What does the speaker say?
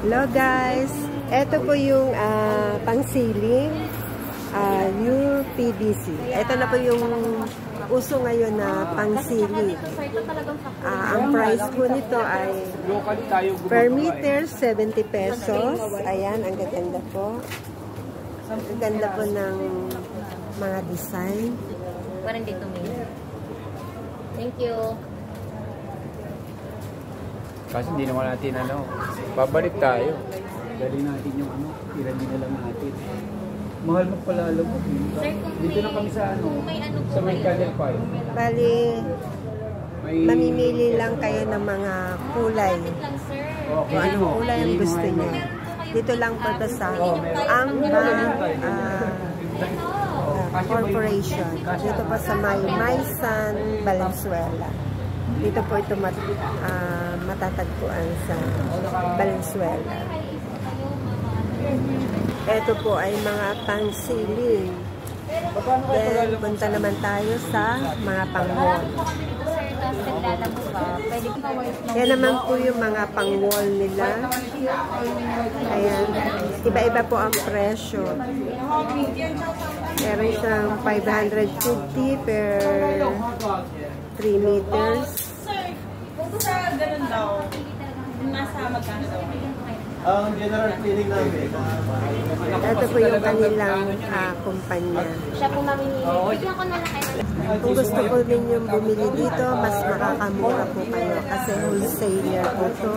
Hello guys, ito po yung pang-ceiling UPVC. Ito na po yung uso ngayon na pang-ceiling. Ang price po nito ay per meter 70 pesos. Ayan, ang ganda po. Ang ganda po ng mga design. Parang dito may. Thank you. Kasi hindi naman natin babalik tayo. Dali natin yung ilagay na lang natin. Mahal mo pala alam mo. Dito na kami sa sa may color pie. Bali, mamimili lang kayo ng mga kulay. Kung anong kulay ang gusto niyo. Dito lang po ito sa Corporation. Dito po sa Maysan, Valenzuela. Dito po ito matatagpuan sa Valenzuela. Ito po ay mga pang-ceiling. Then, punta naman tayo sa mga pang-wall. Yan naman po yung mga pang-wall nila. Ayan. Iba-iba po ang presyo. Meron siyang 550 per 3 meters. Sa ganun daw, nasa magkano daw? Ang general cleaning namin. Ito po yung kanilang kumpanya. Siya po mamimili. Bigyan ko na lang kayo. Kung gusto po ninyong bumili dito, mas makakamura po kayo kasi wholesaler po ito.